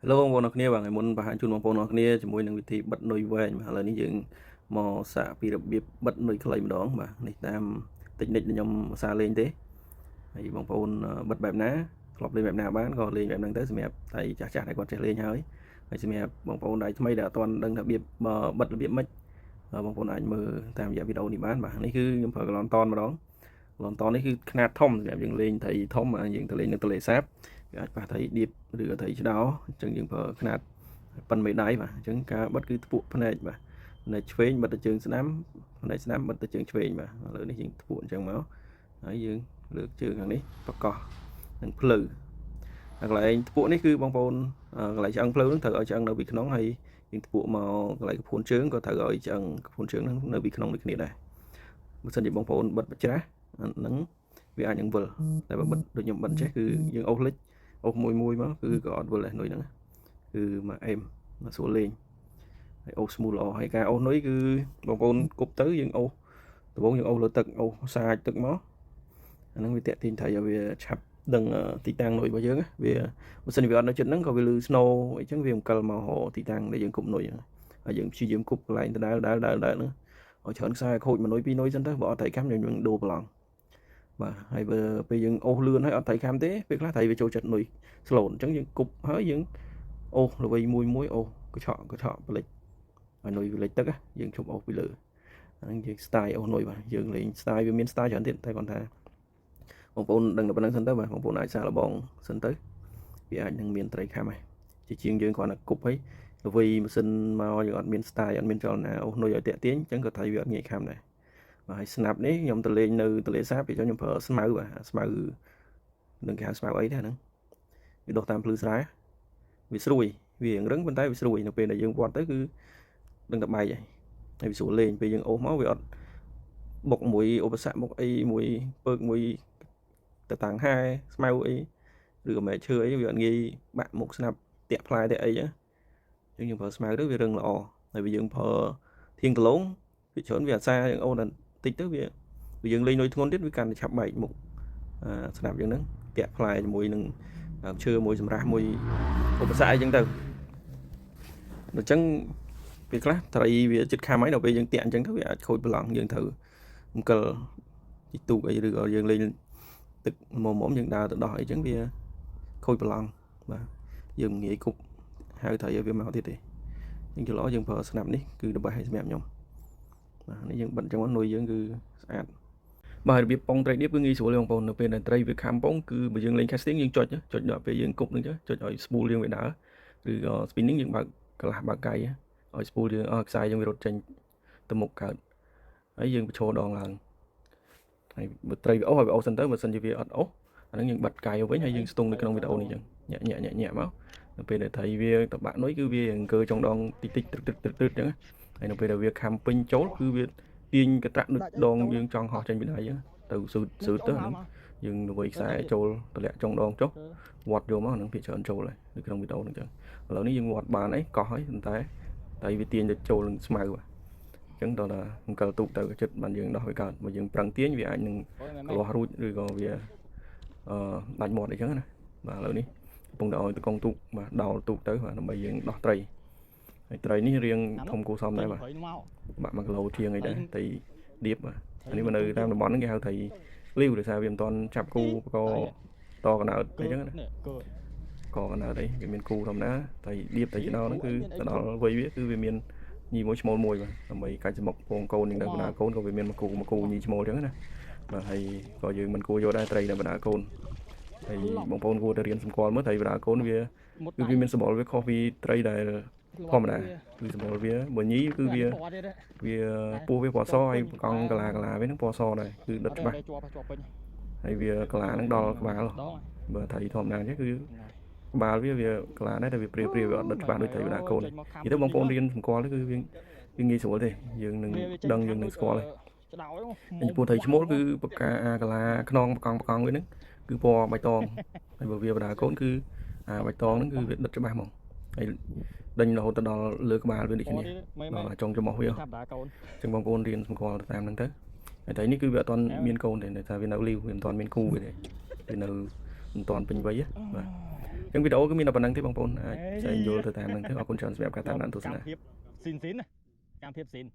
Hello បងប្អូនអរគ្នាបាទថ្ងៃមុនបង្ហាញជូនបងប្អូនអរគ្នាជាមួយនឹងវិធីបិទនុយវែងបាទឥឡូវនេះយើងមកសាកពីរបៀបបិទនុយខ្លីម្ដងបាទនេះតាមតិចនិចខ្ញុំឧស្សាហ៍លេងទេហើយបងប្អូនបិទបែបណាធ្លាប់លេងបែបណាបានក៏លេងបែបហ្នឹងទៅសម្រាប់តែចាស់ៗដែលគាត់ចេះលេងហើយសម្រាប់បងប្អូនដែលថ្មីដែលអត់ទាន់ដឹងថារបៀបបិទរបៀបម៉េចបងប្អូនអាចមើលតាមរយៈវីដេអូនេះបានបាទនេះគឺខ្ញុំប្រើក្លនតនម្ដងក្លនតននេះគឺខ្នាតធំសម្រាប់យើងលេងត្រីធំយើងទៅលេងនៅទន្លេសាបវាអាចប៉ះត្រីឌៀបឬត្រីឆ្ដោអញ្ចឹងយើងប្រើខ្នាតប៉ុនមេដៃបាទអញ្ចឹងការបិទគឺធ្ពក់ភ្នែកបាទភ្នែកឆ្វេងបិទទៅជើងស្ដាំភ្នែកស្ដាំបិទទៅជើងឆ្វេងបាទឥឡូវនេះយើងធ្ពក់អញ្ចឹងមកហើយយើងលើកជើងខាងនេះបកកនឹងភ្លៅកន្លែងធ្ពក់នេះគឺបងប្អូនកន្លែងឆ្អឹងភ្លៅនឹងត្រូវឲ្យឆ្អឹងនៅពីក្នុងហើយយើងធ្ពក់មកកន្លែងកពួនជើងក៏ត្រូវឲ្យឆ្អឹងកពួនជើងនឹងនៅពីក្នុងដូចគ្នាដែរបើសិនជាបងប្អូនបិទច្រាស់ហ្នឹងវាអាចនឹងវិលតែបើបិទដូចខ្ញុំបិទចេះគឺយើងអូសលិចអូសមួយមកគឺក៏អត់វិលដែរនុយហ្នឹងគឺមកអេមមកស្រួលលេងហើយអូសស្មូលល្អហើយការអូសនុយគឺបងប្អូនគប់ទៅយើងអូសដំបូងយើងអូសលើទឹកអូសសាចទឹកមកអាហ្នឹងវាតាក់ទាញត្រីឲ្យវាឆាប់ដឹងទីតាំងនុយរបស់យើងវាបើសិនវាអត់នៅចិត្តហ្នឹងក៏វាលឺស្នូអញ្ចឹងវាអង្គិលមកទីតាំងដែលយើងគប់នុយហើយយើងព្យាយាមគប់កន្លែងដដែលហ្នឹងឲ្យច្រើនខ្សែខូច1នុយ2នុយសិនទៅបើអត់ត្រីកម្មយើងដូរប្រឡងបាទហើយបើពេលយើងអូសលឿនហើយអត់ត្រីកម្មទេពេលខ្លះត្រីវាចូលចិត្តនុយស្លូនអញ្ចឹងយើងគប់ហើយយើងអូសល្វីមួយអូសកញ្ឆក់ប្លេចឲ្យនុយវាលិចទឹកយើងជប់អូសពីលើហ្នឹងយើង style អូសនុយបាទយើងលេង style វាមាន style ច្រើនទៀតតែគាត់ថាបងប្អូនដឹងតែប៉ុណ្្នឹងសិនទៅបាទបងប្អូនអាចសាកល្បងសិនទៅវាអាចនឹងមានត្រីខាំហើយជាជាងយើងគ្រាន់តែគប់ហើយល្វីម៉ាស៊ីនមកយើងអត់មាន style អត់មានចលនាអូសនុយឲ្យតាក់ទាញអញ្ចឹងក៏ត្រីវាអត់ងាយខាំដែរបាទហើយ snap នេះខ្ញុំទៅលេងនៅទន្លេសាបពីខ្ញុំប្រើស្មៅបាទស្មៅនឹងគេហៅស្មៅអីដែរហ្នឹងវាដុះតាមភ្លឺស្រែវាស្រួយវារឹងប៉ុន្តែវាស្រួយនៅពេលដែលយើងវាត់ទៅគឺដឹងតែបែកហើយវាស្រួលលេងពេលយើងអូសមកវាអត់បុកមួយឧបសគ្គបុកអីមួយពើកមួយទៅតាំងហែស្មៅអីឬក៏មែកឈើអីវាអត់ងាយបាក់មុខស្នាប់តាក់ផ្លែតាក់អីចឹងយើងប្រើស្មៅទៅវារឹងល្អហើយវាយើងប្រើធៀងគឡងវាច្រើនវាអាសាយើងអូនតិចទៅវាយើងលេងនុយធ្ងន់ទៀតវាកាន់តែឆាប់បែកមុខស្នាប់យើងហ្នឹងតាក់ផ្លែជាមួយនឹងឈើមួយសម្រាប់មួយឧបសគ្គអីចឹងទៅអញ្ចឹងពេលខ្លះត្រីវាចិត្តខាំហើយដល់ពេលយើងតាក់អញ្ចឹងទៅវាអាចខូចប្រឡងយើងត្រូវអង្គិលទីទូកអីឬក៏យើងលេងទឹកមុំយើងដើរទៅដោះអីចឹងវាខូចប្រឡងបាទយើងងាយគប់ហៅត្រីឲ្យវាមកទៀតទេអញ្ចឹងល្អយើងប្រើស្នាប់នេះគឺដើម្បីឲ្យសម្រាប់ខ្ញុំបាទនេះយើងបិទចឹងមកនុយយើងគឺស្អាតបាទរបៀបប៉ុងត្រីនេះគឺងាយស្រួលទេបងប្អូននៅពេលដែលត្រីវាខាំប៉ុងគឺបើយើងលេង casting យើងចុចដល់ពេលយើងគប់នឹងចុចឲ្យ spool យើងវាដើរឬក៏ spinning យើងបើកកន្លះបើកកៃឲ្យ spool យើងខ្សែយើងវារត់ចេញទៅមុខកើតហើយយើងបញ្ឈរដងឡើងហើយបើត្រីវាអូសឲ្យវាអូសសិនទៅបើសិនជាវាអត់អូសអាហ្នឹងយើងបិទកៃវិញហើយយើងស្ទង់នៅក្នុងវីដេអូនេះចឹងញាក់មកនៅពេលដែលត្រីវាតបាក់នុយគឺវាអង្គើចុងដងតិចចឹងហើយនៅពេលដែលវាខាំពេញចូលគឺវាទាញកត្រាក់ដូចដងយើងចង់ហោះចេញពីដៃទៅស៊ឺទៅហ្នឹងយើងល្វីខ្សែចូលតម្លាក់ចុងដងចុះវត្តយកមកហ្នឹងវាច្រើនចូលហើយនៅក្នុងវីដេអូហ្នឹងចឹងឥឡូវនេះយើងវត្តបានអីកោះហើយប៉ុន្តែត្រីវាទាញទៅចូលនឹងស្មៅបាទអញ្ចឹងដល់តែអង្គលទូកទៅចិត្តបានយើងដោះវាកើតបើយើងប្រឹងទាញវាអាចនឹងកលាស់រួចឬក៏វាដាច់មាត់អីចឹងណាបាទឥឡូវនេះកំពុងតែឲ្យតកងទូកបាទដោលទូកទៅបាទដើម្បីយើងដោះត្រីហើយត្រីនេះរៀងធំគួរសមដែរបាទបាក់1គីឡូជាងអីដែរត្រីឌៀបបាទអានេះមកនៅតាមតំបន់ហ្នឹងគេហៅត្រីលាវដោយសារវាមិនទាន់ចាប់គូក៏តកណើតអីចឹងណាកកណើតអីវាមានគូធម្មតាត្រីឌៀបត្រីឆ្ដោហ្នឹងគឺទៅដល់វ័យវាគឺវាមានញីមួយឈ្មោលមួយបាទដើម្បីកាច់ចំមុកពងកូននឹងនៅបណ្ដាកូនក៏វាមានមួយគូញីឈ្មោលចឹងណាបាទហើយក៏យើងមិនគួរយកដែរត្រីនៅបណ្ដាកូនហើយបងប្អូនគួរតែរៀនសម្គាល់មើលត្រីបណ្ដាកូនវាគឺវាមានសម្បល់វាខុសពីត្រីដែលធម្មតាគឺសម្បល់វាបើញីគឺវាពោះវាពណ៌សហើយកង់កាឡាវានឹងពណ៌សដែរគឺដិតច្បាស់ហើយវាកាឡានឹងដល់ក្បាលបើត្រីធម្មតាទេគឺក្បាលវាកាឡាដែរតែវាព្រាវាអត់ដិតច្បាស់ដូចត្រីបណ្ដាកូននិយាយទៅបងប្អូនរៀនសម្គាល់គឺវាងាយស្រួលទេយើងនឹងដឹងយើងនឹងស្គាល់ហើយចំពោះត្រីឈ្មោលគឺបកាកាឡាខ្នងបកង់វាហ្នឹងគឺពណ៌បៃតងហើយបើវាបណ្ដាកូនគឺបៃតងហ្នឹងគឺវាដិតច្បាស់ហ្មងហើយដេញរហូតទៅដល់លើក្បាលវាដូចគ្នាដល់ចុងច្រមុះវាអញ្ចឹងបងប្អូនរៀនសម្គាល់តាមហ្នឹងទៅហើយត្រីនេះគឺវាអត់ទាន់មានកូនទេតែវានៅលីវវាមិនទាន់មានគូទេវានៅមិនទាន់ពេញវ័យបាទ ចឹងវីដេអូគឺមានតែប៉ុណ្្នឹងទេបងប្អូនអាចចែកយល់ទៅតាមហ្នឹងទៅអរគុណច្រើនសម្រាប់ការតាមដានទស្សនា ភាពស៊ីនកាមភាពស៊ីន